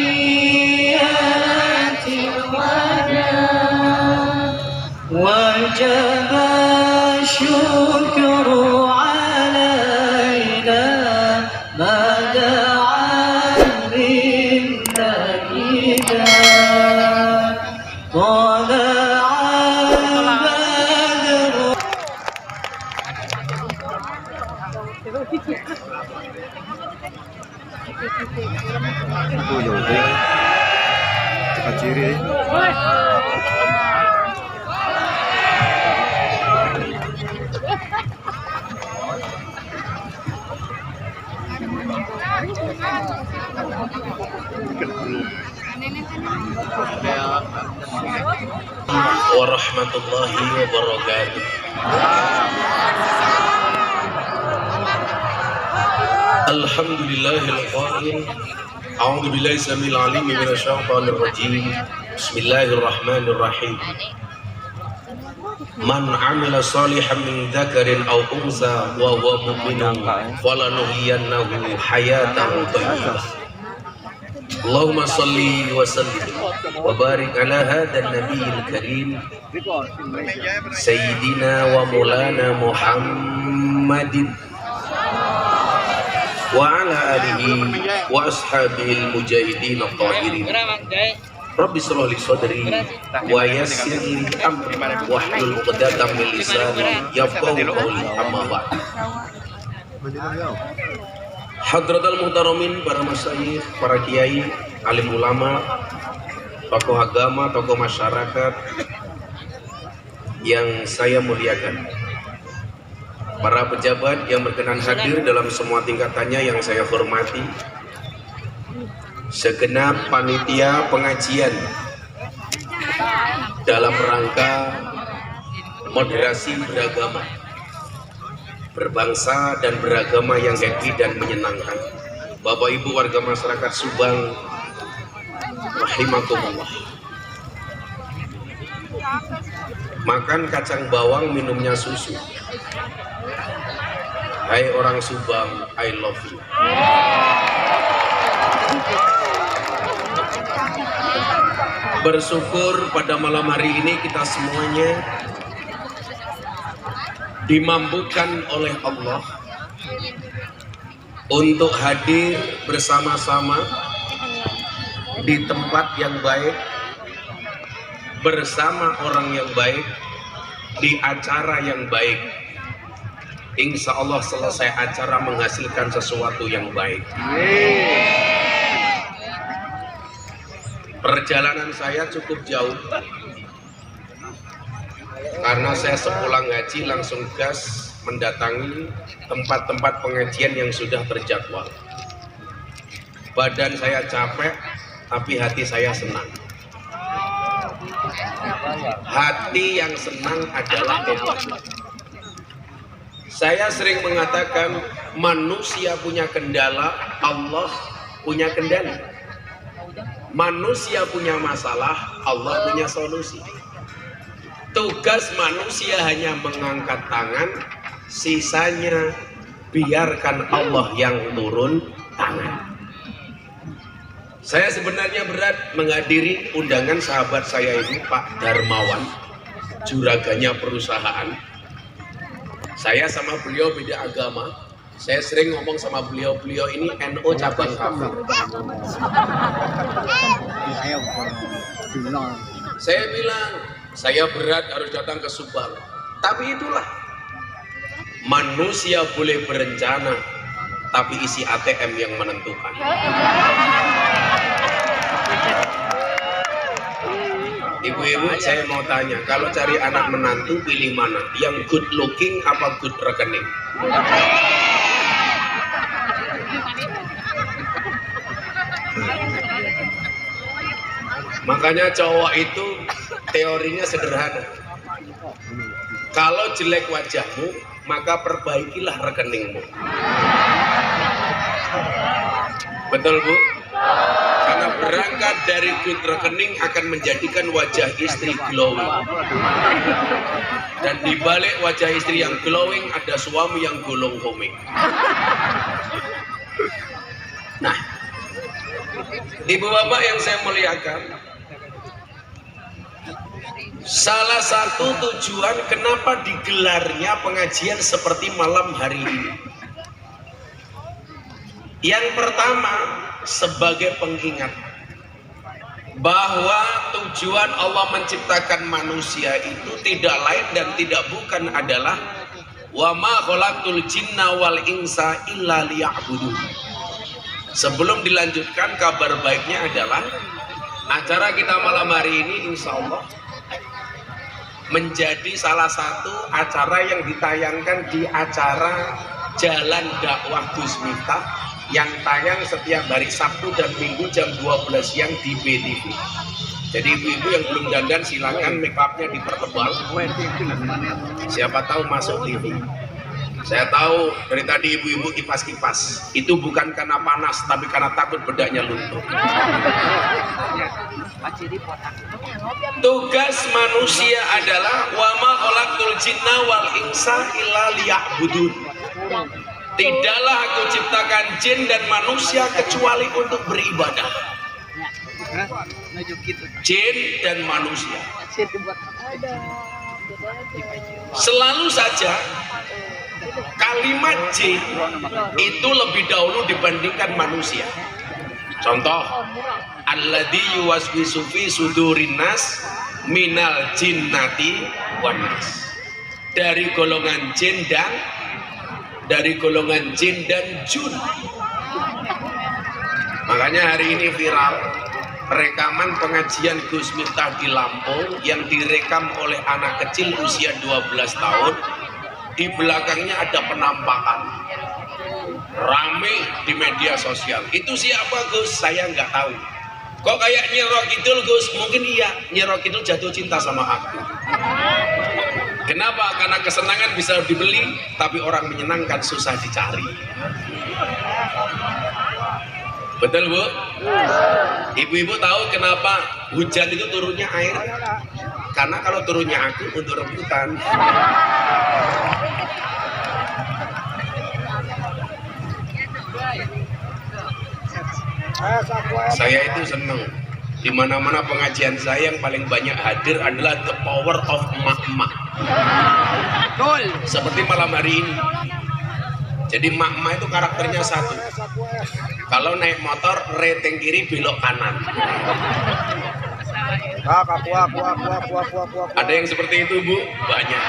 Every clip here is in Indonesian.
سيئات الوداع وجب الشكر علينا ما دعا بالنجدة طلع البدر. Itu Yodi cepat ciri. Warahmatullahi wabarakatuh. Alhamdulillahil qail. A'udzu billahi samil alim minasyaitonir rajim. Bismillahirrahmanirrahim. Man 'amila shalihan min dzakarin aw unsa wa huwa mu'minun falanuhyiyannahu hayatan thayyibah. Allahumma salli wa sallim wa barik ala hadzal nabiyil karim sayyidina wa maulana Muhammadin wa ala alihi wa ashabihil mujahidin at-tahirin. Rabbi shrah li sadri wa yassir li amri wahlul 'uqdatam min lisani yafqahu qawli. Amma ba'd. Hadratul muhtaramin, para masyayikh, para kiai, alim ulama, tokoh agama, tokoh masyarakat yang saya muliakan, para pejabat yang berkenan hadir dalam semua tingkatannya yang saya hormati, segenap panitia pengajian dalam rangka moderasi beragama, berbangsa dan beragama yang happy dan menyenangkan. Bapak Ibu warga masyarakat Subang rahimakumullah. Makan kacang bawang, minumnya susu. Hai orang Subang, I love you. Bersyukur pada malam hari ini kita semuanya dimampukan oleh Allah untuk hadir bersama-sama di tempat yang baik, bersama orang yang baik, di acara yang baik. Insya Allah selesai acara menghasilkan sesuatu yang baik. Perjalanan saya cukup jauh karena saya sepulang ngaji langsung gas mendatangi tempat-tempat pengajian yang sudah terjadwal. Badan saya capek, tapi hati saya senang. Hati yang senang adalah Allah. Saya sering mengatakan manusia punya kendala, Allah punya kendali. Manusia punya masalah, Allah punya solusi. Tugas manusia hanya mengangkat tangan, sisanya biarkan Allah yang turun tangan. Saya sebenarnya berat menghadiri undangan sahabat saya ini, Pak Darmawan, juraganya perusahaan. Saya sama beliau beda agama. Saya sering ngomong sama beliau ini NU cabang kafir. Saya bilang, saya berat harus datang ke Subang. Tapi itulah, manusia boleh berencana, tapi isi ATM yang menentukan. Ibu-ibu, saya mau tanya, kalau cari anak menantu pilih mana? Yang good looking apa good rekening? Makanya cowok itu teorinya sederhana. Kalau jelek wajahmu, maka perbaikilah rekeningmu. Betul, Bu? Karena berangkat dari good rekening akan menjadikan wajah istri glowing. Dan di balik wajah istri yang glowing ada suami yang golong komik. Nah, Ibu bapak yang saya muliakan, salah satu tujuan kenapa digelarnya pengajian seperti malam hari ini, yang pertama sebagai pengingat bahwa tujuan Allah menciptakan manusia itu tidak lain dan tidak bukan adalah wa ma khalaqtul jinna wal insa illa liya'budun. Sebelum dilanjutkan, kabar baiknya adalah acara kita malam hari ini insya Allah menjadi salah satu acara yang ditayangkan di acara Jalan Dakwah Gus Miftah yang tayang setiap hari Sabtu dan Minggu jam 12 siang di BTV. Jadi ibu-ibu yang belum dandan silakan make upnya dipertebal. Siapa tahu masuk TV. Saya tahu dari tadi ibu-ibu kipas-kipas. Itu bukan karena panas, tapi karena takut bedaknya luntur. Tugas manusia adalah wa ma khalaqtul jinna wal insa illa liya'budun. Tidaklah aku ciptakan jin dan manusia kecuali untuk beribadah. Jin dan manusia. Selalu saja kalimat jin itu lebih dahulu dibandingkan manusia. Contoh, alladzi yuwaswisu fi sudurin nas minal jinnati wan nas. Dari golongan jin dan jun. Makanya hari ini viral rekaman pengajian Gus Miftah di Lampung yang direkam oleh anak kecil usia 12 tahun. Di belakangnya ada penampakan rame di media sosial. Itu siapa Gus? Saya nggak tahu. Kok kayak Nyi Roh Kidul Gus? Mungkin iya, Nyi Roh Kidul jatuh cinta sama aku. Kenapa? Karena kesenangan bisa dibeli, tapi orang menyenangkan susah dicari. Betul Bu? Ibu-ibu tahu kenapa hujan itu turunnya air? Karena kalau turunnya aku untuk rebutan. Saya itu senang. Di mana-mana pengajian saya yang paling banyak hadir adalah the power of emak-emak. Seperti malam hari ini. Jadi emak-emak itu karakternya satu. Kalau naik motor reteng kiri belok kanan. Ada yang seperti itu Bu? Banyak.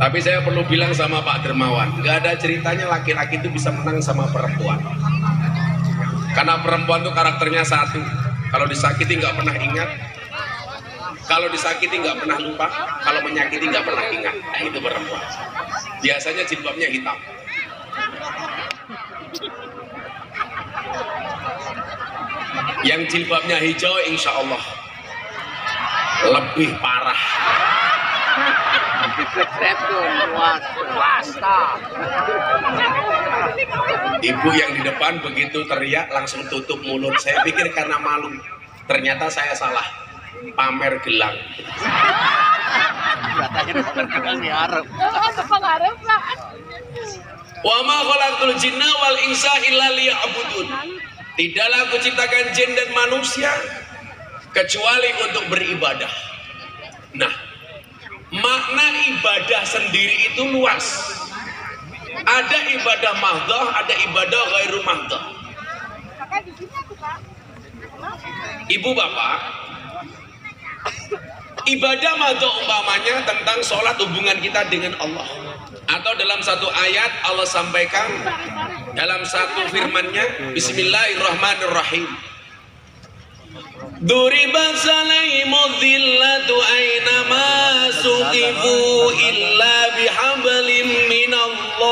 Tapi saya perlu bilang sama Pak Dermawan, nggak ada ceritanya laki-laki itu bisa menang sama perempuan. Karena perempuan itu karakternya satu. Kalau disakiti nggak pernah ingat. Kalau disakiti nggak pernah lupa. Kalau menyakiti nggak pernah ingat. Nah itu perempuan. Biasanya jilbabnya hitam. Yang jilbabnya hijau insya Allah lebih parah. Ibu yang di depan begitu teriak langsung tutup mulut. Saya pikir karena malu. Ternyata saya salah. Pamer gelang. Wa ma khalaqtul jinna wal insa illa liya'budun. Tidaklah aku ciptakan jin dan manusia kecuali untuk beribadah. Nah, makna ibadah sendiri itu luas. Ada ibadah mahdhah, ada ibadah ghairu mahdhah. Ibu bapak, ibadah mahdhah umpamanya tentang sholat hubungan kita dengan Allah. Atau dalam satu ayat Allah sampaikan dalam satu firman-Nya, Bismillahirrahmanirrahim. Duribat alaihimudz zillatu aynama suqifu illa bihablim minallah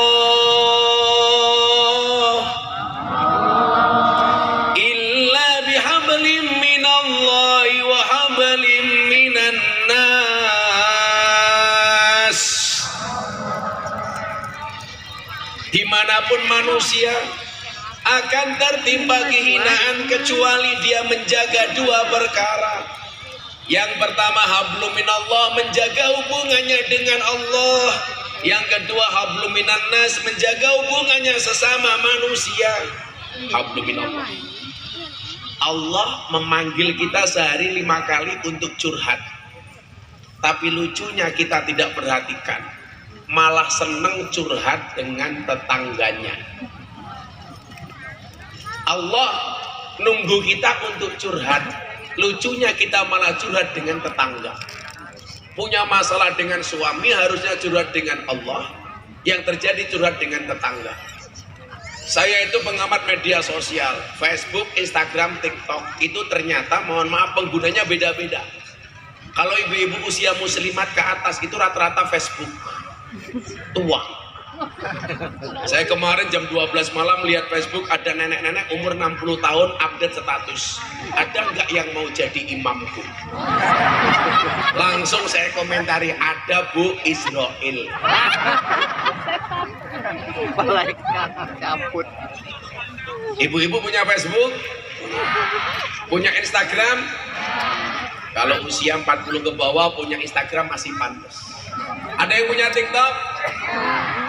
illa bihablim minallahi wa hablim minan nas. Dimanapun manusia akan tertimpa kehinaan kecuali dia menjaga dua perkara. Yang pertama hablum minallah, menjaga hubungannya dengan Allah. Yang kedua hablum minan nas, menjaga hubungannya sesama manusia. hablum minallah. Allah memanggil kita sehari 5 kali untuk curhat. Tapi lucunya kita tidak perhatikan, malah seneng curhat dengan tetangganya. Allah nunggu kita untuk curhat, lucunya kita malah curhat dengan tetangga. Punya masalah dengan suami harusnya curhat dengan Allah, yang terjadi curhat dengan tetangga. Saya itu pengamat media sosial, Facebook, Instagram, TikTok, itu ternyata mohon maaf penggunanya beda-beda. Kalau ibu-ibu usia muslimat ke atas itu rata-rata Facebook tua. Saya kemarin jam 12 malam lihat Facebook ada nenek-nenek umur 60 tahun update status. Ada nggak yang mau jadi imamku? Langsung saya komentari, ada Bu Israel. Ibu-ibu punya Facebook? Punya Instagram? Kalau usia 40 ke bawah punya Instagram masih pantas. Ada yang punya TikTok?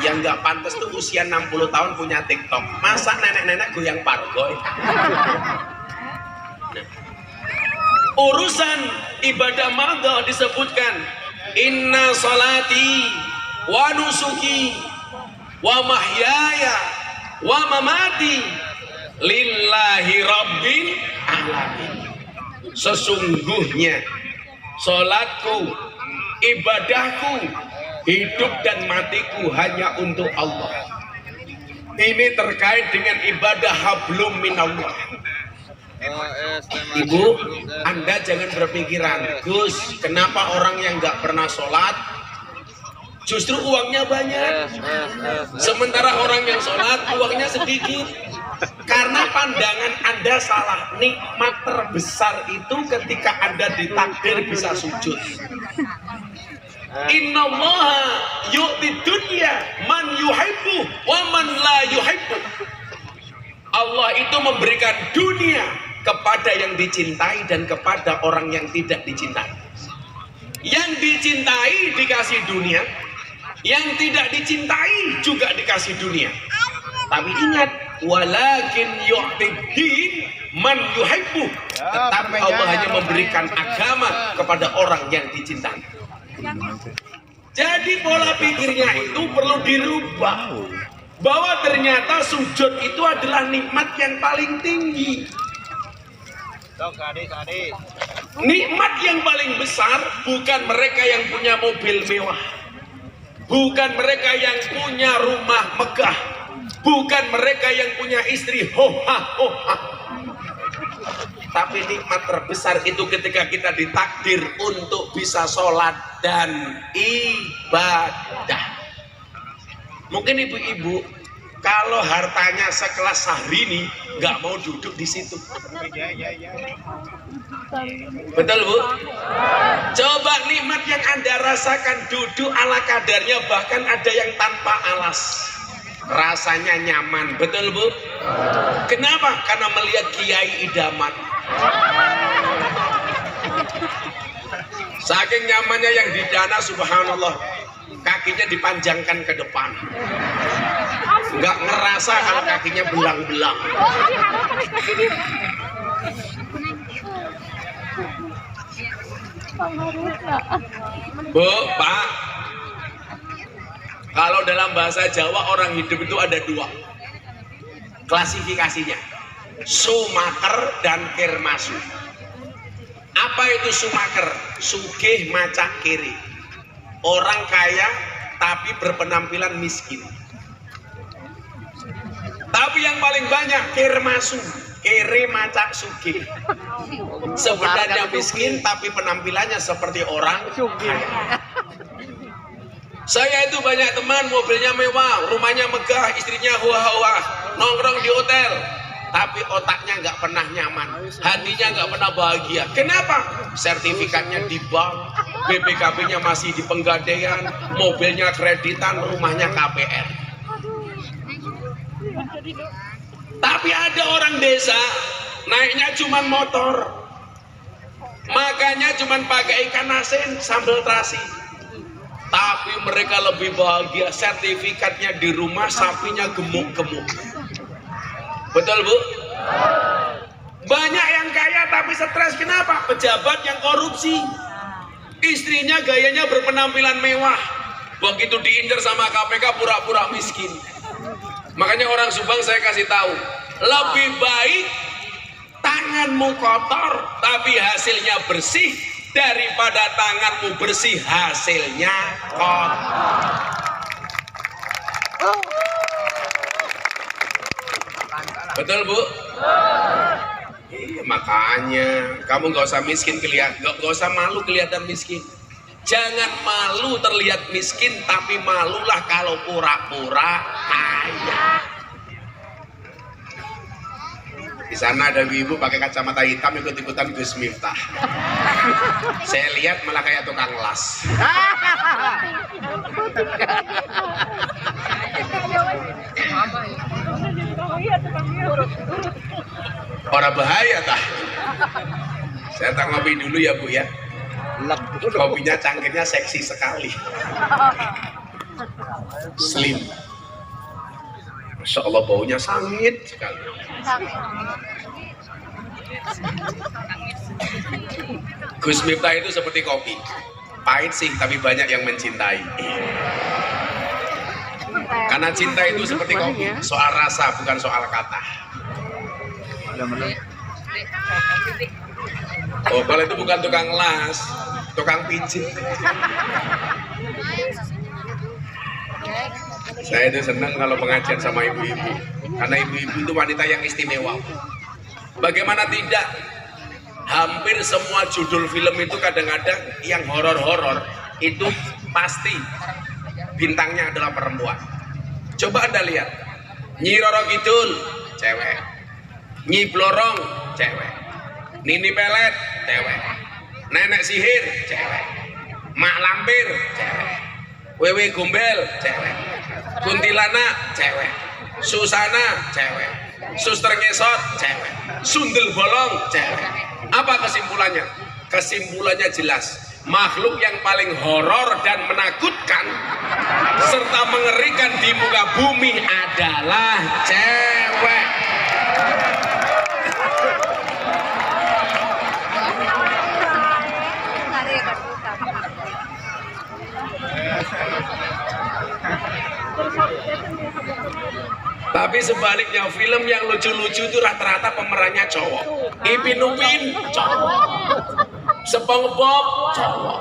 Yang nggak pantas tuh usia 60 tahun punya TikTok. Masa nenek-nenek goyang pargoy? Nah, urusan ibadah madha disebutkan, inna salati wa nusuki wa mahyaya wa mamati lillahi rabbil alamin. Sesungguhnya salatku, ibadahku, hidup dan matiku hanya untuk Allah. Ini terkait dengan ibadah hablum minallah. Ibu, Anda jangan berpikiran, Gus, kenapa orang yang nggak pernah sholat justru uangnya banyak, sementara orang yang sholat uangnya sedikit? Karena pandangan Anda salah. Nikmat terbesar itu ketika Anda ditakdir bisa sujud. Innallaha yu'ti dunya man yuhibbu wa man la yuhibbu. Allah itu memberikan dunia kepada yang dicintai dan kepada orang yang tidak dicintai. Yang dicintai dikasih dunia, yang tidak dicintai juga dikasih dunia. Tapi ingat, walakin yu'tiddin man yuhibbu. Tetapi Allah hanya memberikan agama kepada orang yang dicintai. Jadi pola pikirnya itu perlu dirubah, bahwa ternyata sujud itu adalah nikmat yang paling tinggi. Nikmat yang paling besar bukan mereka yang punya mobil mewah, bukan mereka yang punya rumah megah, bukan mereka yang punya istri hoha-hoha. Tapi nikmat terbesar itu ketika kita ditakdir untuk bisa sholat dan ibadah. Mungkin ibu-ibu kalau hartanya sekelas Syahrini nggak mau duduk di situ. Betul Bu? Coba nikmat yang Anda rasakan, duduk ala kadarnya, bahkan ada yang tanpa alas. Rasanya nyaman, betul Bu? Kenapa? Karena melihat kiai idaman. Saking nyamannya yang di dana, subhanallah, kakinya dipanjangkan ke depan, nggak ngerasa kalau kakinya belang-belang. Bu, Pak, kalau dalam bahasa Jawa orang hidup itu ada 2 klasifikasinya, sumaker dan kirmasu. Apa itu sumaker? Sugih macak kiri, orang kaya tapi berpenampilan miskin. Tapi yang paling banyak kirmasu, kere macak sugih, sebenarnya miskin tapi penampilannya seperti orang kaya. Saya itu banyak teman, mobilnya mewah, rumahnya megah, istrinya huah-huah, nongkrong di hotel, tapi otaknya nggak pernah nyaman, hatinya nggak pernah bahagia. Kenapa? Sertifikatnya di bank, BPKB-nya masih di penggadaian, mobilnya kreditan, rumahnya KPR. Tapi ada orang desa, naiknya cuma motor, makannya cuma pakai ikan asin sambal terasi. Tapi mereka lebih bahagia, sertifikatnya di rumah, sapinya gemuk-gemuk. Betul Bu? Banyak yang kaya tapi stres, kenapa? Pejabat yang korupsi. Istrinya gayanya berpenampilan mewah, begitu diincar sama KPK pura-pura miskin. Makanya orang Subang saya kasih tahu, lebih baik tanganmu kotor tapi hasilnya bersih daripada tanganmu bersih hasilnya kotor. Betul Bu? Iya, makanya kamu nggak usah miskin kelihatan, nggak usah malu kelihatan miskin. Jangan malu terlihat miskin, tapi malulah kalau pura-pura kaya. Di sana ada ibu pakai kacamata hitam ikut-ikutan Gus Miftah. Saya lihat malah kayak tukang las. Orang bahaya tah. Saya tak ngopi dulu ya Bu ya. Kopinya cangkirnya seksi sekali. Slim. Masya Allah baunya sangit sekali. Gus Miftah itu seperti kopi. Pahit sih tapi banyak yang mencintai. Karena cinta itu seperti kopi, soal rasa bukan soal kata. Oh, kalau itu bukan tukang las, tukang pijit. Saya itu senang kalau pengajian sama ibu-ibu, karena ibu-ibu itu wanita yang istimewa. Bagaimana tidak? Hampir semua judul film itu kadang-kadang yang horor-horor itu pasti bintangnya adalah perempuan. Coba Anda lihat, Nyi Roro Kidul, cewek. Nyi Blorong, cewek. Nini Pelet, cewek. Nenek Sihir, cewek. Mak Lampir, cewek. Wewe Gombel, cewek. Kuntilanak, cewek. Susana, cewek. Suster Ngesot, cewek. Sundel Bolong, cewek. Apa kesimpulannya? Kesimpulannya jelas. Makhluk yang paling horor dan menakutkan serta mengerikan di muka bumi adalah cewek. Tapi sebaliknya film yang lucu-lucu itu rata-rata pemerannya cowok. Ipin Upin cowok, SpongeBob cowok,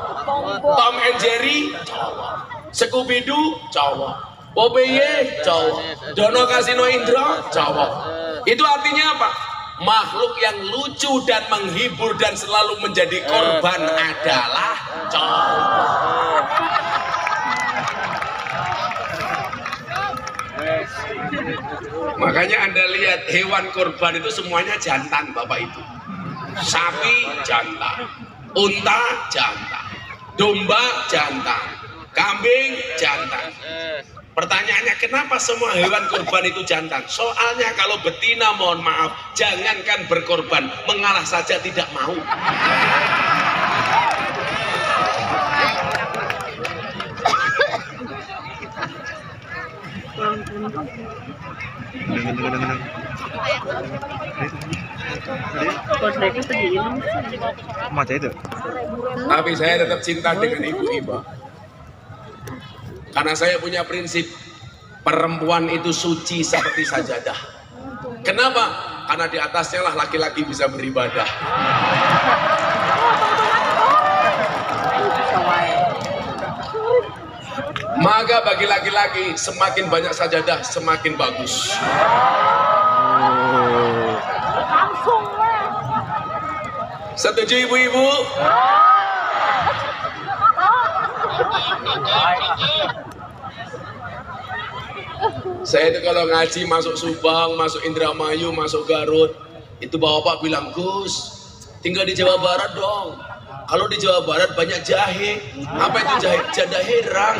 Tom and Jerry cowok, Scooby Doo cowok, Popeye cowok, Dono Kasino Indro cowok. Itu artinya apa? Makhluk yang lucu dan menghibur dan selalu menjadi korban adalah cowok. Makanya Anda lihat hewan korban itu semuanya jantan Bapak Ibu. Sapi jantan, unta jantan, domba jantan, kambing jantan. Pertanyaannya kenapa semua hewan korban itu jantan? Soalnya kalau betina mohon maaf, jangankan berkorban, mengalah saja tidak mau. Tapi saya tetap cinta dengan ibu-ibu. Karena saya punya prinsip, perempuan itu suci seperti sajadah. Kenapa? Karena di atasnya lah laki-laki bisa beribadah. Maka bagi laki-laki semakin banyak sajadah semakin bagus. Setuju ibu-ibu? Saya itu kalau ngaji masuk Subang, masuk Indramayu, masuk Garut, itu bapak bilang, Gus, tinggal di Jawa Barat dong. Kalau di Jawa Barat banyak jahe. Apa itu jahe? Janda herang.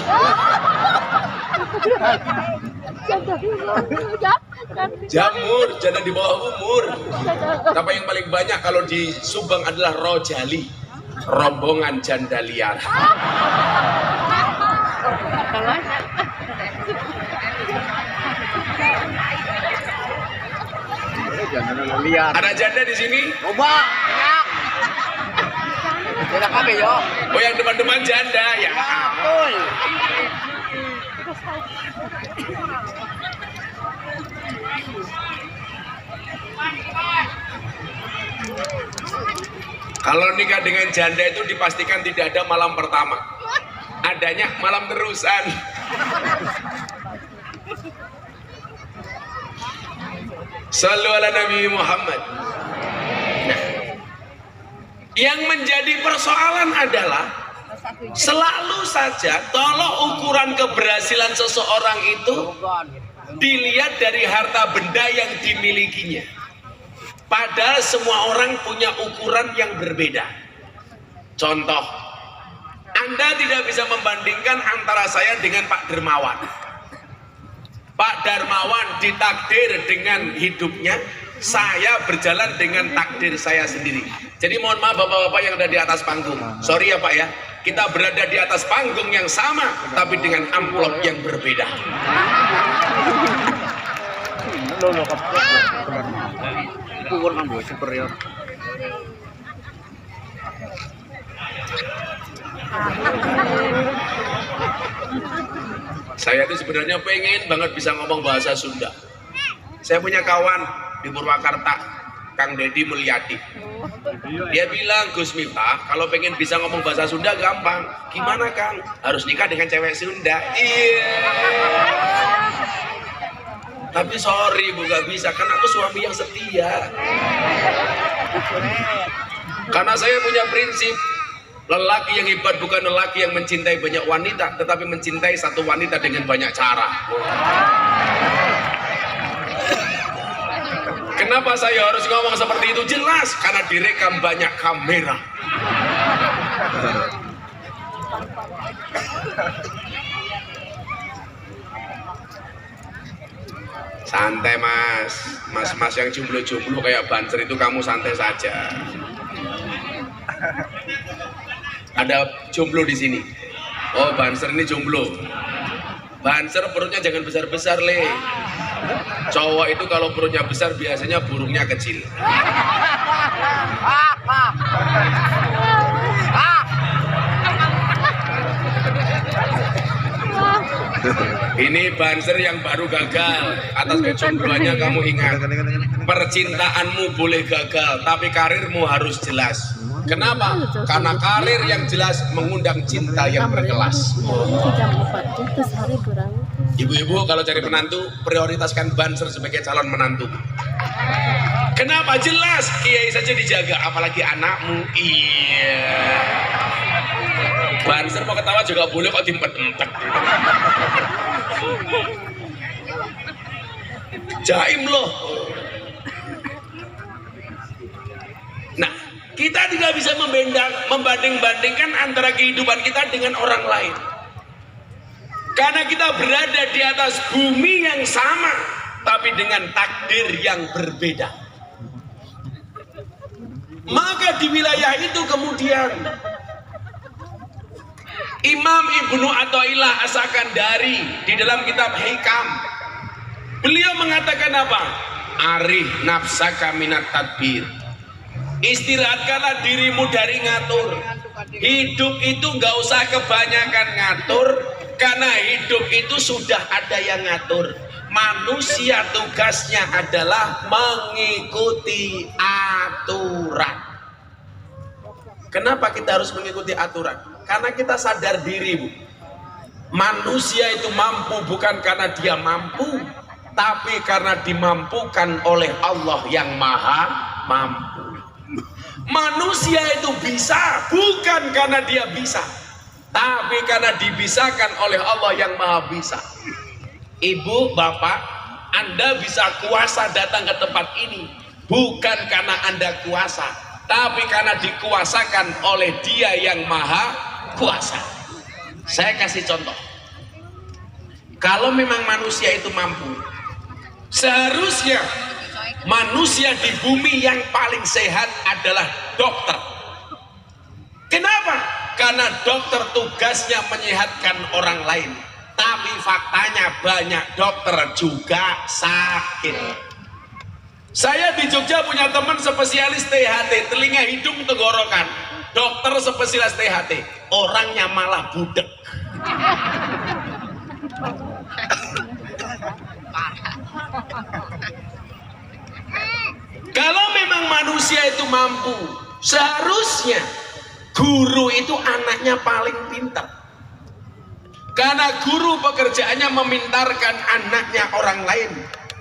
Jamur, janda di bawah umur. Tapi yang paling banyak kalau di Subang adalah rojali, rombongan janda liar. Ada janda di sini? Coba. Tidak apa yo. Oh, yang depan-depan janda ya. Betul. Kalau nikah dengan janda itu dipastikan tidak ada malam pertama. Adanya malam terusan. Sallu ala Nabi Muhammad. Nah, yang menjadi persoalan adalah selalu saja tolong ukuran keberhasilan seseorang itu dilihat dari harta benda yang dimilikinya. Padahal semua orang punya ukuran yang berbeda. Contoh, Anda tidak bisa membandingkan antara saya dengan Pak Dermawan. Pak Darmawan ditakdir dengan hidupnya, saya berjalan dengan takdir saya sendiri. Jadi mohon maaf bapak-bapak yang ada di atas panggung. Sorry ya Pak ya, kita berada di atas panggung yang sama, tapi dengan amplop yang berbeda. Superior. Saya itu sebenarnya pengen banget bisa ngomong bahasa Sunda. Saya punya kawan di Purwakarta, Kang Deddy Mulyadi. Dia bilang, Gus Miftah, kalau pengen bisa ngomong bahasa Sunda gampang. Gimana Kang? Harus nikah dengan cewek Sunda. Iya. Tapi sorry Bu, gak bisa, kan aku suami yang setia. Karena saya punya prinsip, lelaki yang hebat bukan lelaki yang mencintai banyak wanita, tetapi mencintai satu wanita dengan banyak cara. Kenapa saya harus ngomong seperti itu? Jelas, karena direkam banyak kamera. Santai mas yang jomblo-jomblo kayak Banser itu kamu santai saja. Ada jomblo di sini. Oh Banser ini jomblo. Banser perutnya jangan besar-besar le. Cowok itu kalau perutnya besar biasanya burungnya kecil. Ini Banser yang baru gagal. Atas kejombloannya kamu ingat, percintaanmu boleh gagal, tapi karirmu harus jelas. Kenapa? Karena karir yang jelas mengundang cinta yang berkelas. Ibu-ibu kalau cari menantu, prioritaskan Banser sebagai calon menantu. Kenapa? Jelas, kiai saja dijaga, apalagi anakmu. Iya. Banser mau ketawa juga boleh kok diempet-empet. Jaim loh. Nah, kita tidak bisa membanding-bandingkan antara kehidupan kita dengan orang lain. Karena kita berada di atas bumi yang sama, tapi dengan takdir yang berbeda. Maka di wilayah itu kemudian Imam Ibnu Athaillah As-Sakandari di dalam kitab Hikam, beliau mengatakan apa? Arih nafsaka minat tadbir. Istirahatkanlah dirimu dari ngatur. Hidup itu nggak usah kebanyakan ngatur, karena hidup itu sudah ada yang ngatur. Manusia tugasnya adalah mengikuti aturan. Kenapa kita harus mengikuti aturan? Karena kita sadar diri, Bu. Manusia itu mampu bukan karena dia mampu, tapi karena dimampukan oleh Allah yang Maha Mampu. Manusia itu bisa bukan karena dia bisa, tapi karena dibisakan oleh Allah yang Maha Bisa. Ibu, bapak, Anda bisa kuasa datang ke tempat ini bukan karena Anda kuasa, tapi karena dikuasakan oleh Dia yang Maha Kuasa. Saya kasih contoh. Kalau memang manusia itu mampu, seharusnya manusia di bumi yang paling sehat adalah dokter. Kenapa? Karena dokter tugasnya menyehatkan orang lain. Tapi faktanya banyak dokter juga sakit. Saya di Jogja punya teman spesialis THT, telinga hidung tenggorokan. Dokter spesialis THT, orangnya malah budek. Kalau memang manusia itu mampu, seharusnya guru itu anaknya paling pintar. Karena guru pekerjaannya memintarkan anaknya orang lain.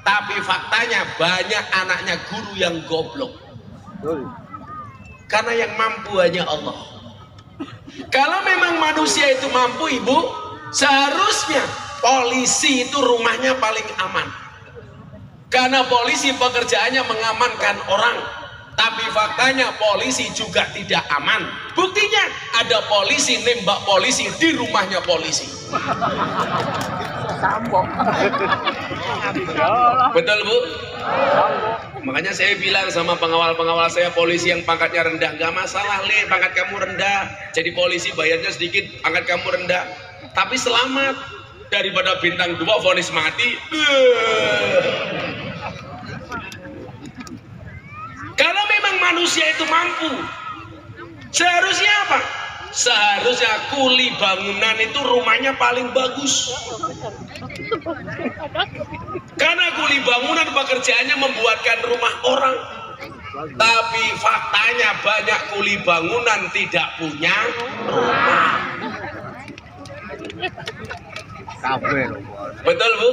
Tapi faktanya banyak anaknya guru yang goblok. Karena yang mampu hanya Allah. Kalau memang manusia itu mampu, ibu, seharusnya polisi itu rumahnya paling aman. Karena polisi pekerjaannya mengamankan orang. Tapi faktanya polisi juga tidak aman. Buktinya ada polisi nembak polisi di rumahnya polisi. Betul, Bu? Makanya saya bilang sama pengawal-pengawal saya, polisi yang pangkatnya rendah, nggak masalah, Le, pangkat kamu rendah. Jadi polisi bayarnya sedikit, pangkat kamu rendah. Tapi selamat daripada bintang 2 vonis mati. Kalau memang manusia itu mampu, seharusnya apa? Seharusnya kuli bangunan itu rumahnya paling bagus. Karena kuli bangunan pekerjaannya membuatkan rumah orang. Tapi faktanya banyak kuli bangunan tidak punya rumah. Betul, Bu?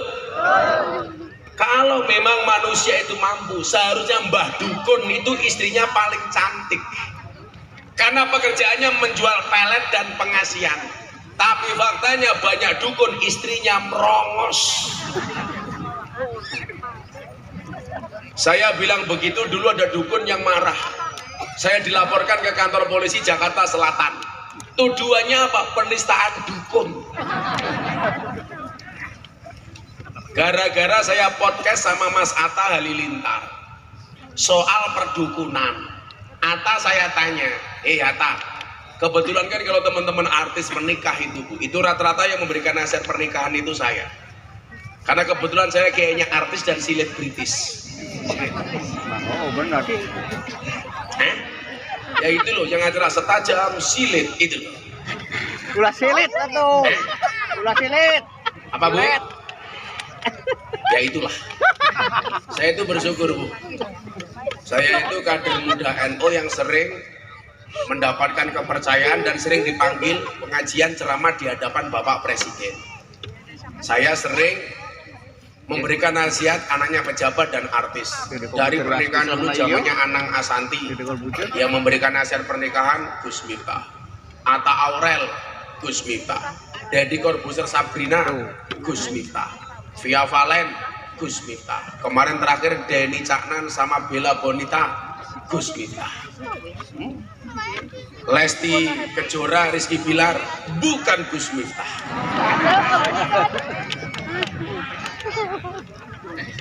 Kalau memang manusia itu mampu, seharusnya Mbah Dukun itu istrinya paling cantik. Karena pekerjaannya menjual pelet dan pengasihan. Tapi faktanya banyak dukun istrinya merongos. Saya bilang begitu, dulu ada dukun yang marah. Saya dilaporkan ke kantor polisi Jakarta Selatan. Tuduhannya apa? Penistaan dukun. Gara-gara saya podcast sama Mas Atta Halilintar soal perdukunan. Atta saya tanya, Atta, kebetulan kan kalau teman-teman artis menikah itu rata-rata yang memberikan nasihat pernikahan itu saya. Karena kebetulan saya kayaknya artis dan selebritis. Oh benar. Ya itu loh, yang acara setajam silit itu. Ulah silit atau ulah silit. Apa, Bu? Ya itulah. Saya itu bersyukur, Bu. Saya itu kader muda NU yang sering mendapatkan kepercayaan dan sering dipanggil pengajian ceramah di hadapan Bapak Presiden. Saya sering memberikan nasihat anaknya pejabat dan artis. Dari pernikahan dulu zamannya Anang Asanti, yang memberikan nasihat pernikahan Gus Miftah. Atta Aurel, Gus Miftah. Deddy Corbuzier Sabrina, Gus Miftah. Via Valen, Gus Miftah. Kemarin terakhir Denny Caknan sama Bella Bonita, Gus Miftah. Lesti Kejora, Rizky Bilar, bukan Gus Miftah.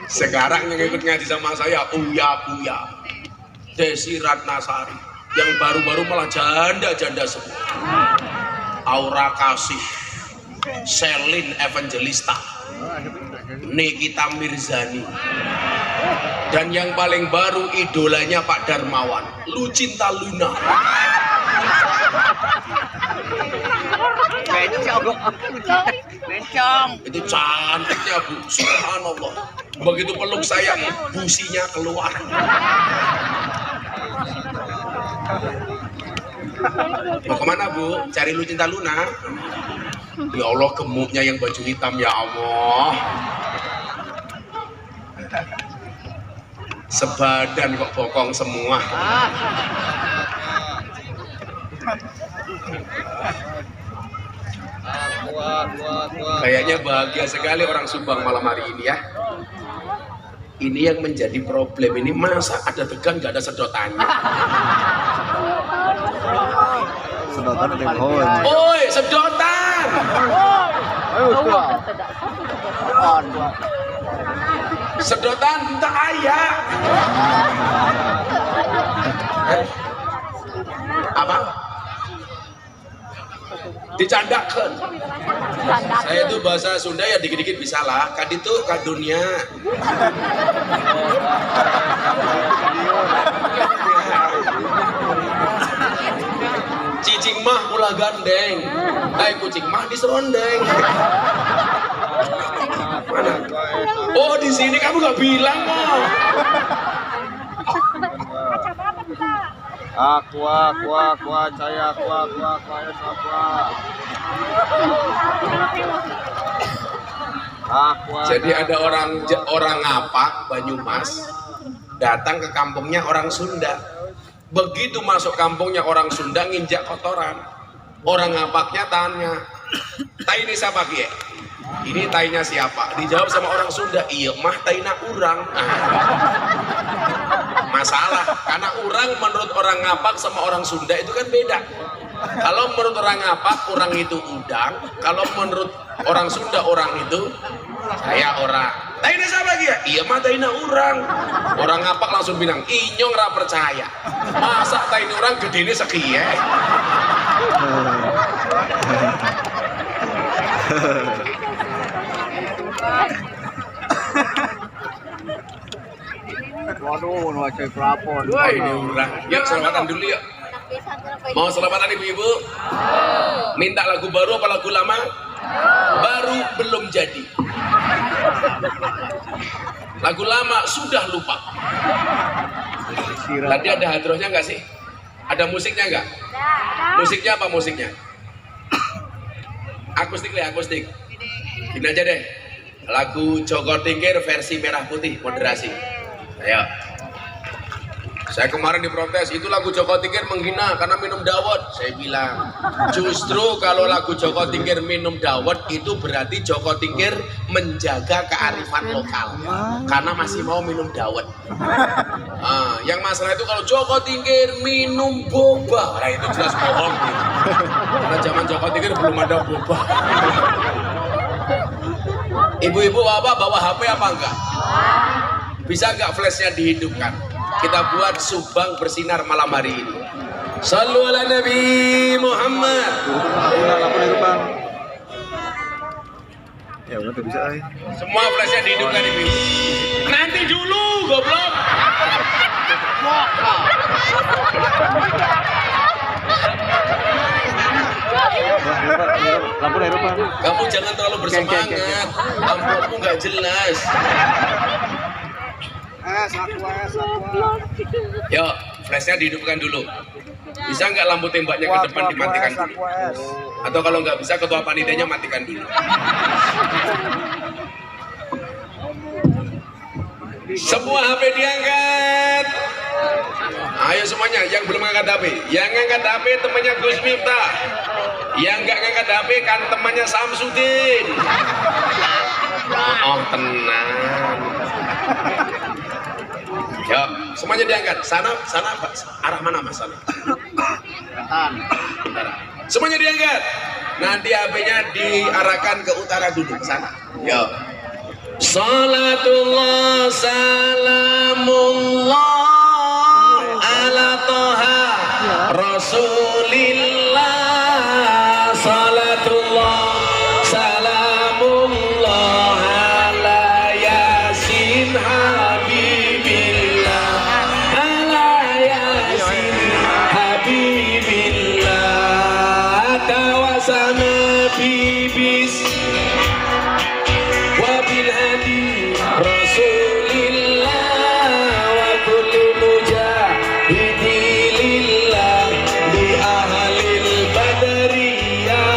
Sekarang yang ikut ngaji sama saya Uya Buya, Desi Ratnasari, yang baru-baru malah janda-janda semua. Aura Kasih, Selin Evangelista, Nikita Mirzani, dan yang paling baru idolanya Pak Darmawan, Lucinta Luna. Itu si ogok bencong. Itu cantiknya, Bu, subhanallah. Begitu peluk saya, businya keluar. Mau kemana, Bu? Cari Lucinta Luna? Ya Allah, gemuknya yang baju hitam, ya Allah. Sebadan kok bokong semua. Kayaknya bahagia sekali orang Subang malam hari ini ya. Ini yang menjadi problem, ini masa ada tegang gak ada sedotannya. Sedotan ada yang hon. Oi, sedotan. Sedotan tak ayah. Apa? dicandakan. Saya itu bahasa Sunda ya dikit-dikit bisa lah. Kaditu kadunya. Cicing mah ulah gandeng, kucing mah diserondeng. Mana? Oh di sini kamu nggak bilang kok. Aku caya aku ayo sabar. Jadi ada orang ngapak Banyumas datang ke kampungnya orang Sunda. Begitu masuk kampungnya orang Sunda nginjak kotoran. Orang ngapaknya tanya, "Tai ini siapa Kie?" "Ini tainya siapa?" Dijawab sama orang Sunda, "Iya mah taina urang." Masalah karena urang menurut orang ngapak sama orang Sunda itu kan beda. Kalau menurut orang ngapak orang itu udang, kalau menurut orang Sunda orang itu saya orang. Taina siapa Kie? "Iya mah taina urang." Orang ngapak langsung bilang, "Inyong ra percaya. Masa taina urang gedene sekiye?" Waduh, wajah pelapor. Wah ini urang. Yuk selamatan dulu yuk. Mau selamatan ibu-ibu? Minta lagu baru apa lagu lama? Baru belum jadi. Lagu lama sudah lupa. Tadi ada hadrohnya nggak sih? Ada musiknya nggak? Musiknya apa musiknya? Akustik deh, akustik. Gini aja deh. Lagu Joko Tingkir versi merah putih moderasi. Ayo. Saya kemarin diprotes, itu lagu Joko Tingkir menghina karena minum dawet. Saya bilang, justru kalau lagu Joko Tingkir minum dawet itu berarti Joko Tingkir menjaga kearifan lokal. Karena masih mau minum dawet. Nah, yang masalah itu kalau Joko Tingkir minum boba, nah itu jelas bohong. Gitu. Karena zaman Joko Tingkir belum ada boba. Ibu-ibu apa bawa HP apa enggak? Bisa enggak flashnya dihidupkan? Kita buat Subang bersinar malam hari ini. Sallu ala Nabi Muhammad. Lampu di depan. Ya udah bisa. Semua flashnya dihidupkan ibu. Nanti dulu, goblok. Lampu di depan. Kamu jangan terlalu bersemangat. Lampumu nggak jelas. Yuk, flashnya dihidupkan dulu. Bisa nggak lampu tembaknya ke depan dimatikan dulu? Atau kalau nggak bisa ketua panitianya matikan dulu. Semua HP diangkat. Ayo semuanya, yang belum angkat HP. Yang ngangkat HP temannya Gus Miftah. Yang nggak ngangkat HP kan temannya Samsudin. Oh tenang. Ya, semuanya diangkat. Sana, arah mana mas? Sana. Semuanya diangkat. Nanti HP-nya diarahkan ke utara dulu. Sana. Ya. Salatullah salamullah ala toha Rasulillah. Salatullah salamullah ala yasin habibillah. Ala yasin habibillah. Tawasana bibis wabil hadi Rasulillah wa kulli mujahidilillah bi ahlil badri ya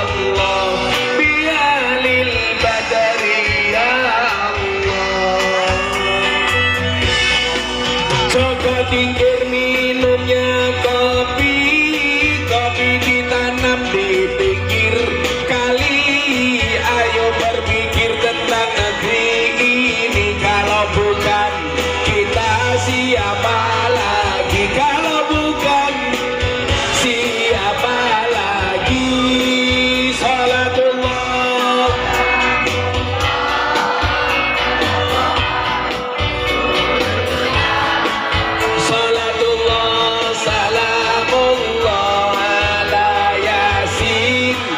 Allah, bi ahlil badri ya Allah. Joko Tingkir minumnya kopi, kopi ditanam di pinggir kali. Ayo berpikir tentang negeri ini, kalau bukan kita siapa lagi? Kalau bukan siapa lagi? Salatullah salamullah ala yasin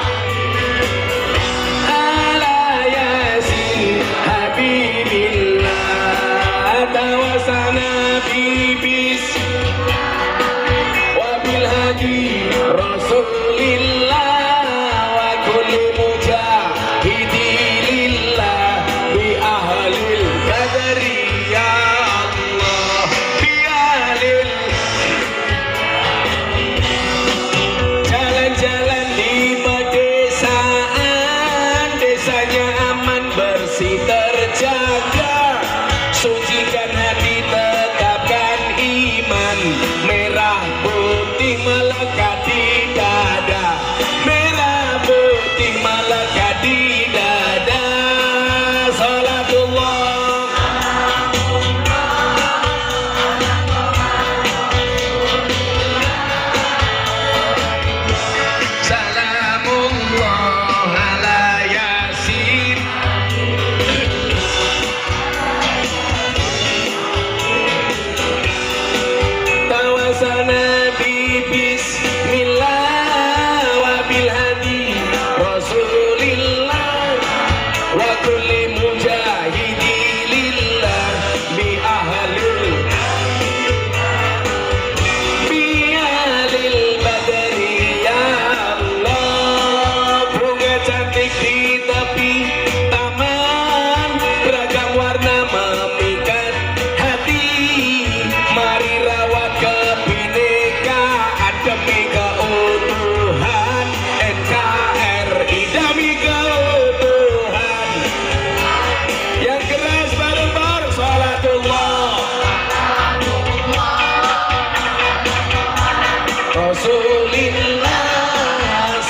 Rasulillah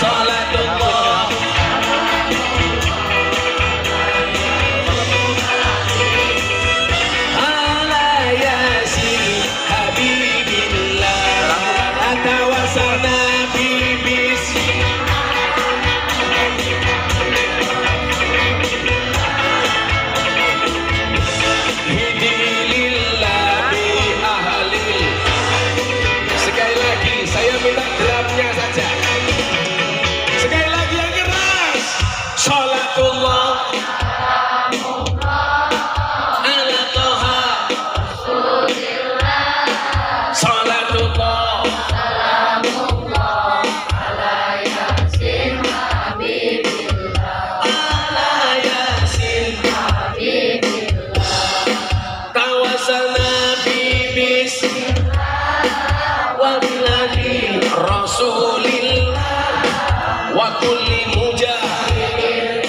salatullah ala yasin habibillah tawassalna bibis hidilillah bi ahlil. Sekali lagi saya minta drumnya saja. Sekali lagi yang keras. Salatullah ala toha salatullah ala yasin tawassalna bibis wa biladi rasulillah wa kulli mujahid.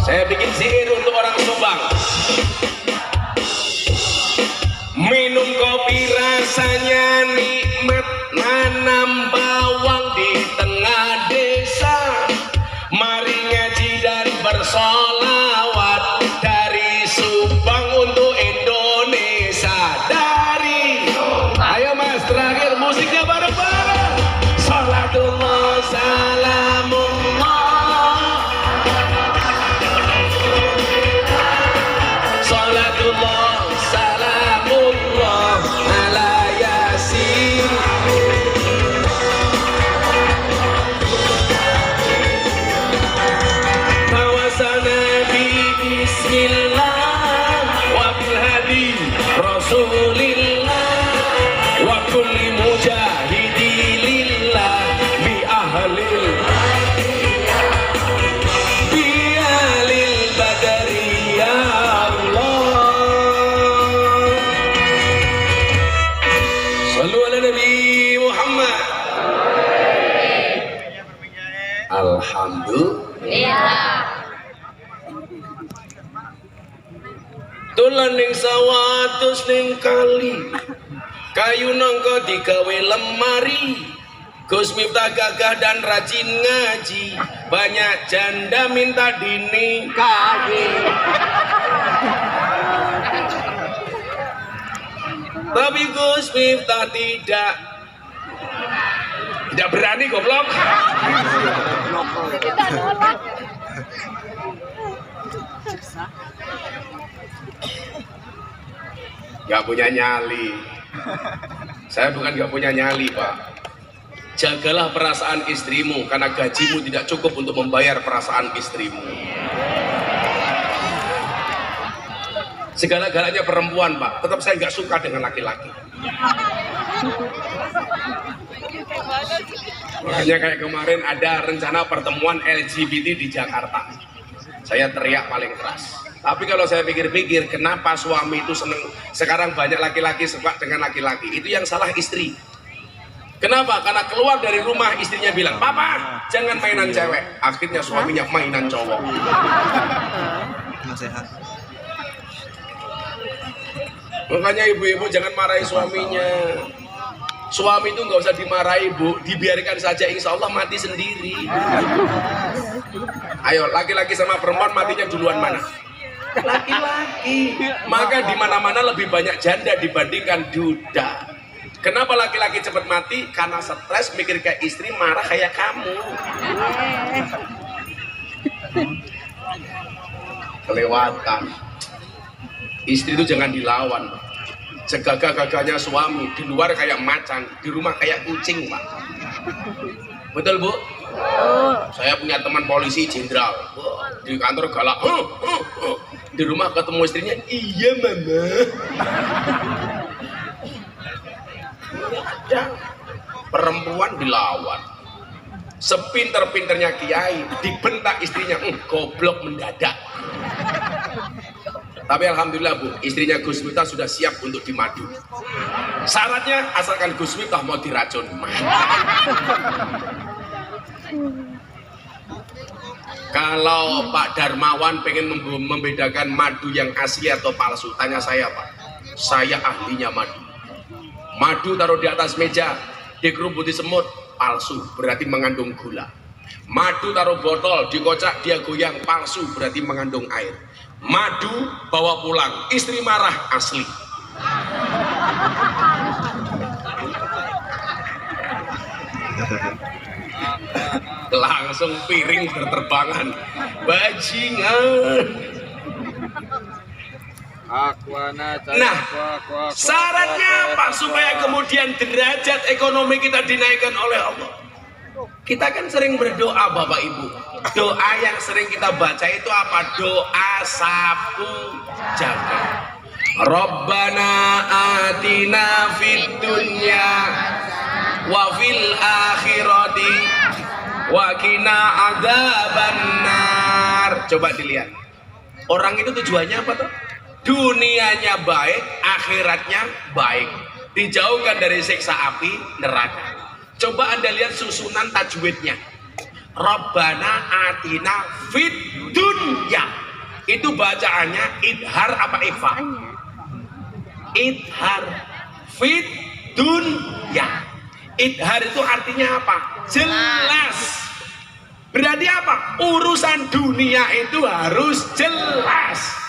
Saya bikin zikir untuk orang Subang. Minum kopi rasanya nikmat, nanam bawang di tengah desa. Mari ngaji dan bersolawat dari Subang untuk Indonesia. Dari ayo mas, terakhir musiknya bareng-bareng. Salatullah salamullah salatullah salamullah ala yasin tawassalna bi bismillah wa bil hadi rasulillah wa kulli mujahidi lillah bi ahlil bi ahlil badari ya Allah. Sallu ala Nabi Muhammad. Alhamdulillah. Dolan ning sawah terus ning kali, kayu nangka digawe lemari. Gus Miftah gagah dan rajin ngaji, banyak janda minta dinikahi. Tapi Gus Miftah tidak berani goblok. Gak punya nyali. Saya bukan gak punya nyali, Pak. Jagalah perasaan istrimu, karena gajimu tidak cukup untuk membayar perasaan istrimu. Segala-galanya perempuan, Pak. Tetap saya nggak suka dengan laki-laki. Makanya kayak kemarin ada rencana pertemuan LGBT di Jakarta. Saya teriak paling keras. Tapi kalau saya pikir-pikir, kenapa suami itu seneng? Sekarang banyak laki-laki suka dengan laki-laki. Itu yang salah istri. Kenapa? Karena keluar dari rumah istrinya bilang, "Papa, jangan mainan cewek." Akhirnya suaminya mainan cowok. Nasihat. Makanya ibu-ibu jangan marahi suaminya. Suami itu nggak usah dimarahi, Bu, dibiarkan saja, insya Allah mati sendiri. Ayo, laki-laki sama perempuan matinya duluan mana? Laki-laki. Maka di mana-mana lebih banyak janda dibandingkan duda. Kenapa laki-laki cepat mati? Karena stres, mikir kayak istri, marah kayak kamu. Kelewatan. Istri itu jangan dilawan. Segagah-gagahnya suami, di luar kayak macan, di rumah kayak kucing, Pak. Betul, Bu? Saya punya teman polisi jenderal, di kantor galak, di rumah ketemu istrinya, "Iya, Mama." Ada perempuan dilawan. Sepinter-pinternya kiai dibentak istrinya, goblok mendadak. Tapi alhamdulillah, Bu, istrinya Gus Miftah sudah siap untuk dimadu. Syaratnya asalkan Gus Miftah mau diracun. Kalau Pak Darmawan pengen membedakan madu yang asli atau palsu, tanya saya, Pak. Saya ahlinya madu. Madu taruh di atas meja, dikerubuti semut, palsu, berarti mengandung gula. Madu taruh botol, dikocak, dia goyang, palsu, berarti mengandung air. Madu bawa pulang, istri marah, asli. Langsung piring berterbangan, bajingan. Nah, syaratnya apa supaya kemudian derajat ekonomi kita dinaikkan oleh Allah? Kita kan sering berdoa Bapak Ibu. Doa yang sering kita baca itu apa? Doa sapu jagat. Rabbana atina fid dunya wa fil akhirati wa qina adzabannar. Coba dilihat. Orang itu tujuannya apa tuh? Dunianya baik, akhiratnya baik. Dijauhkan dari siksa api neraka. Coba Anda lihat susunan tajwidnya. Rabbana atina fid dunya. Itu bacaannya idhar apa ikhfa? Idhar. Fid dunya. Idhar itu artinya apa? Jelas. Berarti apa? Urusan dunia itu harus jelas.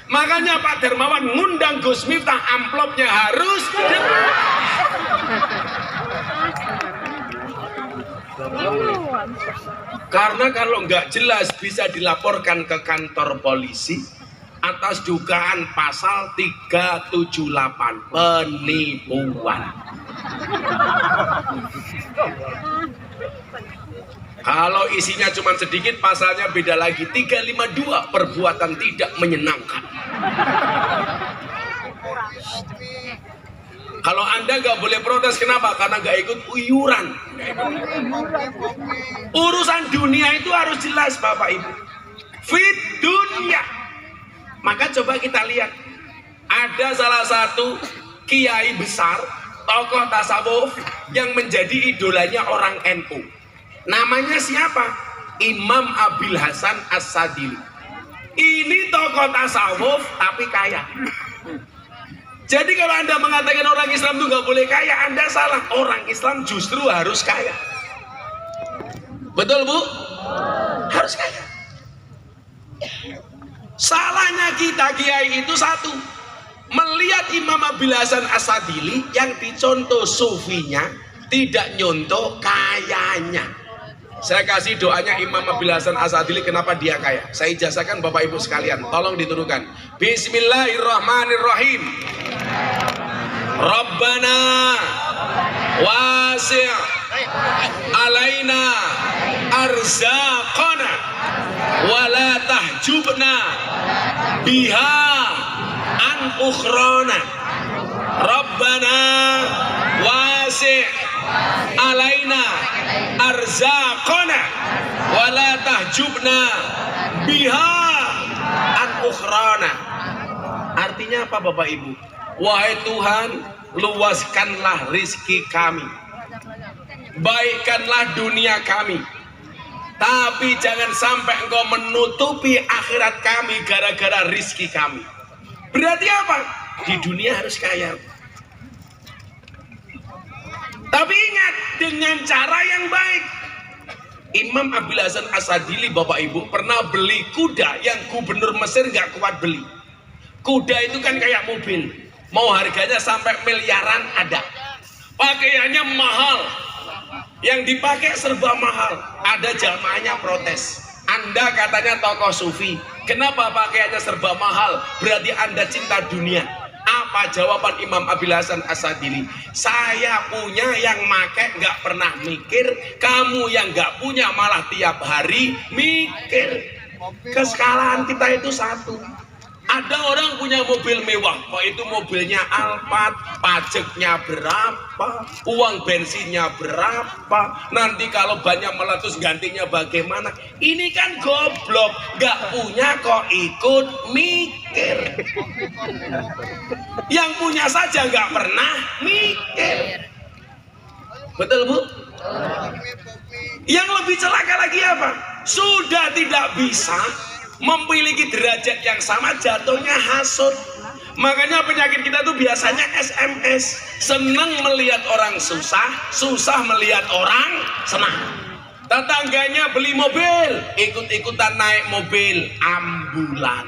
Makanya Pak Dermawan ngundang Gus Miftah, amplopnya harus jelas. Karena kalau nggak jelas bisa dilaporkan ke kantor polisi atas dugaan pasal 378 penipuan. Kalau isinya cuma sedikit, pasalnya beda lagi. 352 perbuatan tidak menyenangkan. Kalau Anda nggak boleh protes, kenapa? Karena nggak ikut uyuran. Urusan dunia itu harus jelas Bapak Ibu. Fit dunia. Maka coba kita lihat. Ada salah satu kiai besar, tokoh tasawuf yang menjadi idolanya orang NU. Namanya siapa? Imam Abil Hasan As-Sadili. Ini tokoh tasawuf tapi kaya. Jadi kalau Anda mengatakan orang Islam itu nggak boleh kaya, Anda salah. Orang Islam justru harus kaya. Betul Bu? Harus kaya. Salahnya kita kiai itu satu, melihat Imam Abil Hasan As-Sadili yang dicontoh sufinya, tidak nyontoh kayanya. Saya kasih doanya Imam Abil Hasan As-Sadili, kenapa dia kaya. Saya ijazahkan Bapak Ibu sekalian, tolong diturunkan. Bismillahirrahmanirrahim. Rabbana wasi' alaina arzaqana wala tahjubna biha an ukhrana. Rabbana wasi' alaina arzaqana wala tahjubna biha an ukhrana. Artinya apa Bapak Ibu? Wahai Tuhan, luaskanlah rizki kami, baikkanlah dunia kami, tapi jangan sampai Engkau menutupi akhirat kami gara-gara rizki kami. Berarti apa? Di dunia harus kaya, tapi ingat dengan cara yang baik. Imam Abil Hasan As-Sadili Bapak Ibu pernah beli kuda yang gubernur Mesir nggak kuat beli. Kuda itu kan kayak mobil, mau harganya sampai miliaran ada. Pakaiannya mahal, yang dipakai serba mahal. Ada jamaahnya protes. Anda katanya tokoh sufi, kenapa pakaiannya serba mahal? Berarti Anda cinta dunia. Apa jawaban Imam Abil Hasan As-Sadili? Saya punya yang make nggak pernah mikir, kamu yang nggak punya malah tiap hari mikir. Keskalaan kita itu satu. Ada orang punya mobil mewah, kok itu mobilnya Alphard, pajaknya berapa, uang bensinnya berapa, nanti kalau banyak meletus gantinya bagaimana? Ini kan goblok, gak punya kok ikut mikir. Yang punya saja gak pernah mikir. Betul Bu? Yang lebih celaka lagi apa? Sudah tidak bisa memiliki derajat yang sama, jatuhnya hasud. Makanya penyakit kita tuh biasanya SMS. Senang melihat orang susah, susah melihat orang senang. Tetangganya beli mobil, ikut-ikutan naik mobil ambulan.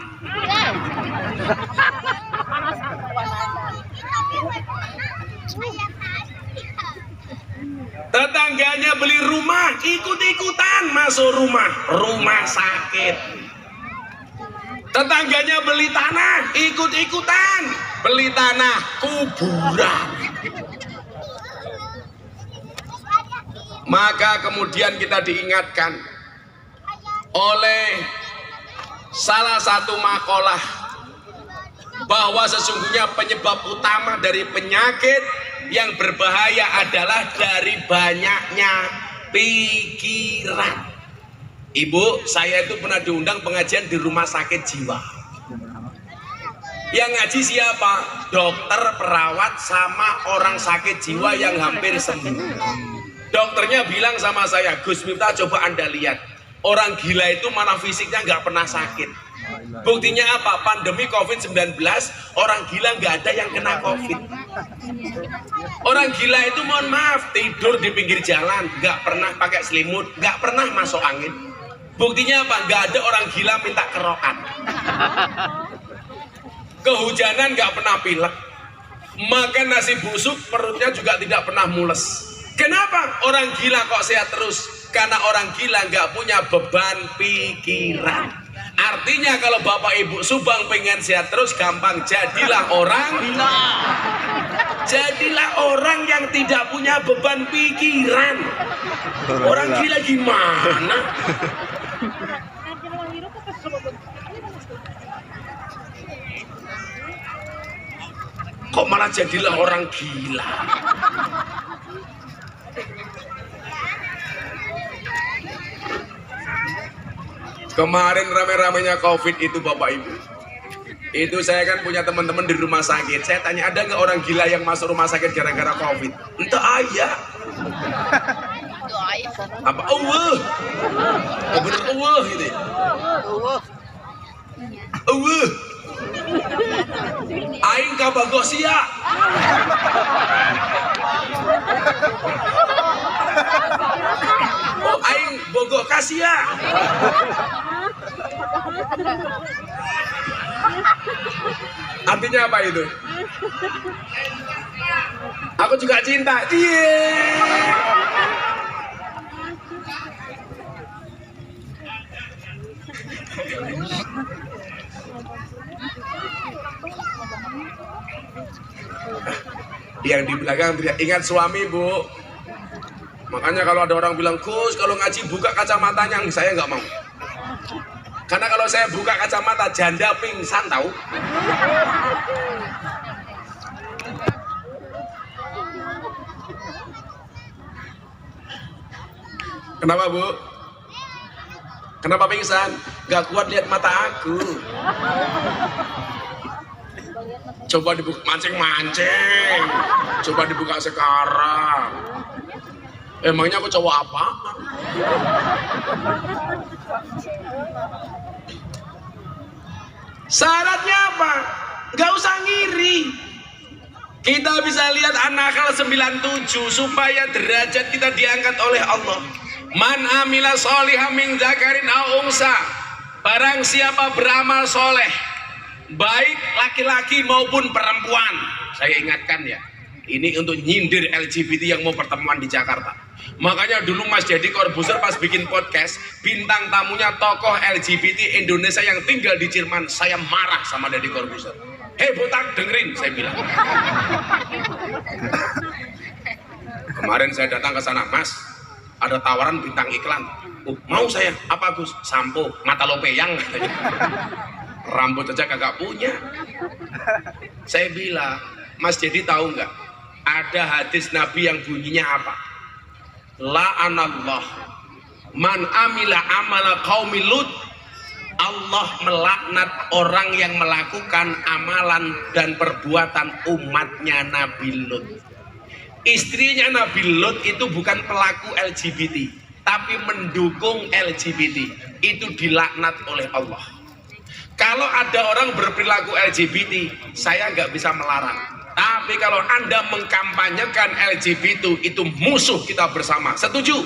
Tetangganya beli rumah, ikut-ikutan masuk rumah sakit. Tetangganya beli tanah, ikut-ikutan beli tanah kuburan. Maka kemudian kita diingatkan oleh salah satu makalah bahwa sesungguhnya penyebab utama dari penyakit yang berbahaya adalah dari banyaknya pikiran. Ibu, saya itu pernah diundang pengajian di rumah sakit jiwa. Yang ngaji siapa? Dokter, perawat, sama orang sakit jiwa yang hampir sembuh. Dokternya bilang sama saya, Gus Miftah, coba Anda lihat, orang gila itu mana fisiknya nggak pernah sakit. Buktinya apa? Pandemi COVID-19, orang gila nggak ada yang kena COVID. Orang gila itu mohon maaf, tidur di pinggir jalan, nggak pernah pakai selimut, nggak pernah masuk angin. Buktinya apa? Nggak ada orang gila minta kerokan. Kehujanan nggak pernah pilek. Makan nasi busuk, perutnya juga tidak pernah mules. Kenapa? Orang gila kok sehat terus? Karena orang gila nggak punya beban pikiran. Artinya kalau Bapak Ibu Subang pengen sehat terus, gampang, jadilah orang gila. Jadilah orang yang tidak punya beban pikiran. Orang gila gimana? Kok malah jadilah orang gila? Kemarin rame-ramenya COVID itu Bapak Ibu. Itu saya kan punya teman-teman di rumah sakit. Saya tanya, ada nggak orang gila yang masuk rumah sakit gara-gara COVID? Entah ayah. Apa? Allah. Oh, bener Allah gitu. Allah. Aing kabagosia. Oh, aing bogok kasia. Artinya apa itu? Aku juga cinta. Yang di belakang teriak, ingat suami Bu. Makanya kalau ada orang bilang, Gus kalau ngaji buka kacamatanya, saya nggak mau. Karena kalau saya buka kacamata janda pingsan tahu. Kenapa Bu? Kenapa pingsan? Gak kuat lihat mata aku. Coba dibuka, mancing-mancing. Coba dibuka sekarang. Emangnya aku cowok apa? Syaratnya apa? Gak usah ngiri. Kita bisa lihat An-Nahl 97 supaya derajat kita diangkat oleh Allah. Man amila sholihan min dzakarin aw unsa. Barang siapa beramal soleh, baik laki-laki maupun perempuan. Saya ingatkan ya, ini untuk nyindir LGBT yang mau pertemuan di Jakarta. Makanya dulu Mas Deddy Corbuzier pas bikin podcast, bintang tamunya tokoh LGBT Indonesia yang tinggal di Jerman. Saya marah sama Deddy Corbuzier. Hei botak, dengerin saya bilang. Kemarin saya datang ke sana, Mas, ada tawaran bintang iklan. Oh, mau saya, apa Gus? Sampo, mata lo peyang. Rambut aja kagak punya. Saya bilang, Mas Deddy tahu nggak? Ada hadis Nabi yang bunyinya apa? La'anallah man amila amala qaumi Lut. Allah melaknat orang yang melakukan amalan dan perbuatan umatnya Nabi Lut. Istrinya Nabi Lut itu bukan pelaku LGBT, tapi mendukung LGBT. Itu dilaknat oleh Allah. Kalau ada orang berperilaku LGBT, saya nggak bisa melarang. Tapi kalau Anda mengkampanyekan LGBT itu musuh kita bersama. Setuju?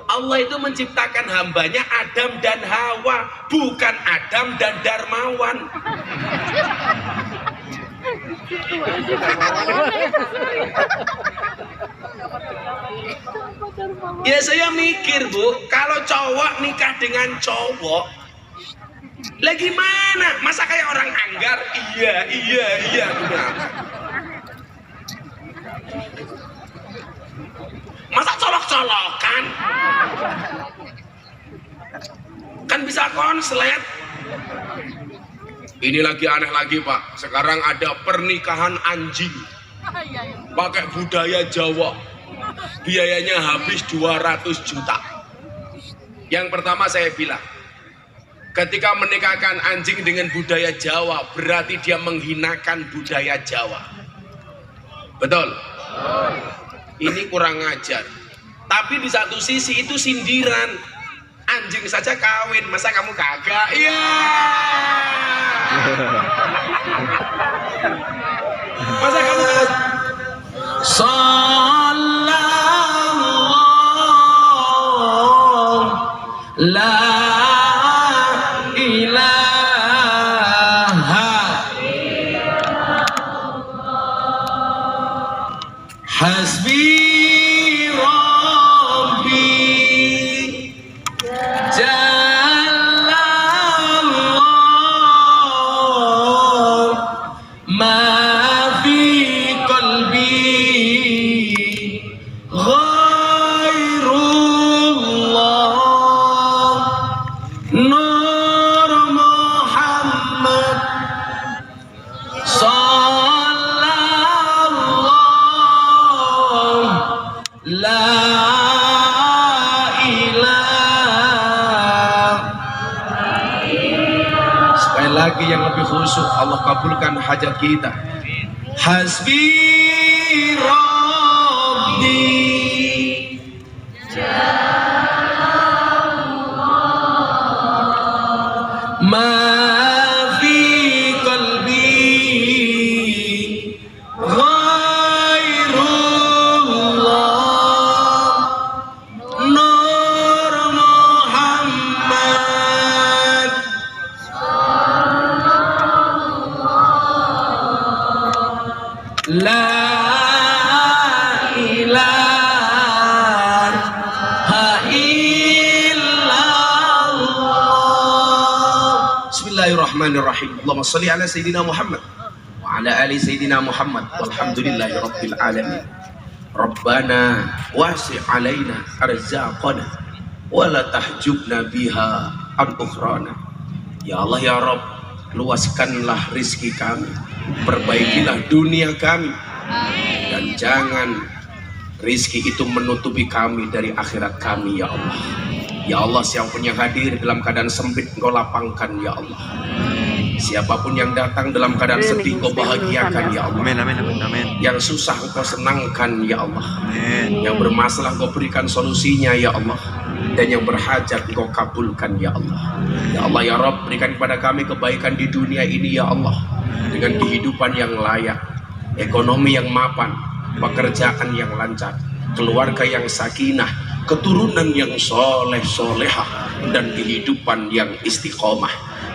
Allah itu menciptakan hambanya Adam dan Hawa, bukan Adam dan Darmawan. Ya saya mikir Bu, kalau cowok nikah dengan cowok, lah gimana? Masa kayak orang anggar? Iya. Masa colok-colokan? Kan bisa konslet. Ini lagi aneh lagi Pak. Sekarang ada pernikahan anjing pakai budaya Jawa. Biayanya habis 200 juta. Yang pertama saya bilang, ketika menikahkan anjing dengan budaya Jawa, berarti dia menghinakan budaya Jawa. Betul? Ini kurang ajar. Tapi di satu sisi itu sindiran. Anjing saja kawin, masa kamu kagak? Iya. Masa kamu kagak? Sallallahu la ilaha hasbi rabbi jallallah ma fi qalbi ghairullah nur Muhammad sallallahu la ilaha. Sekali lagi yang lebih khusyuk, Allah kabulkan hajat kita. Hasbi Rabbi ma fi qalbi ghairullah nur Muhammad la ilaha illallah. Bismillahirrahmanirrahim. Allahumma shalli ala sayyidina Muhammad wa ala ali sayyidina Muhammad walhamdulillahi rabbil alamin. Rabbana wasi' alaina arzaqana wa la tahjubna biha an ukhrana. Ya Allah ya Rabb, luaskanlah rizki kami, perbaikilah dunia kami, dan jangan rizki itu menutupi kami dari akhirat kami ya Allah. Ya Allah, siapapun yang hadir dalam keadaan sempit Engkau lapangkan ya Allah. Siapapun yang datang dalam keadaan sedih Engkau bahagiakan ya Allah. Amin. Yang susah Engkau senangkan ya Allah. Amin. Yang bermasalah Engkau berikan solusinya ya Allah. Dan yang berhajat Engkau kabulkan ya Allah. Ya Allah ya Rabb, berikan kepada kami kebaikan di dunia ini ya Allah, dengan kehidupan yang layak, ekonomi yang mapan, pekerjaan yang lancar, keluarga yang sakinah, keturunan yang soleh solehah, dan kehidupan yang istiqomah.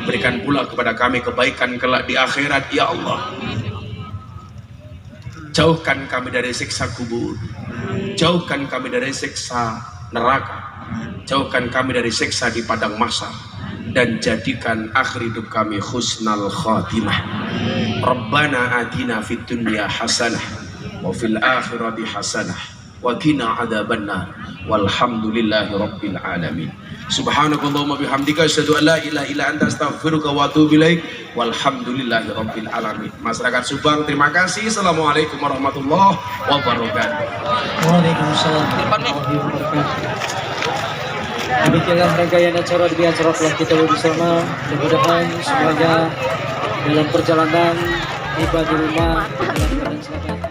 Berikan pula kepada kami kebaikan kelak di akhirat ya Allah. Jauhkan kami dari siksa kubur, jauhkan kami dari siksa neraka, jauhkan kami dari siksa di padang mahsyar, dan jadikan akhir hidup kami husnal khatimah. Rabbana atina fid dunya hasanah wa fil akhirati hasanah wa qina adzabannar. Walhamdulillahi rabbil alamin. Subhanakallahumma bihamdika asyhadu an la ilaha illa anta astaghfiruka wa atubu ilaik. Walhamdulillahi rabbil alamin. Masyarakat Subang, terima kasih. Assalamualaikum warahmatullahi wabarakatuh. Waalaikumsalam warahmatullahi wabarakatuh. Demikianlah rangkaian acara demi acara telah kita bersama. Mudah-mudahan semuanya dalam perjalanan tiba di rumah dalam keadaan selamat.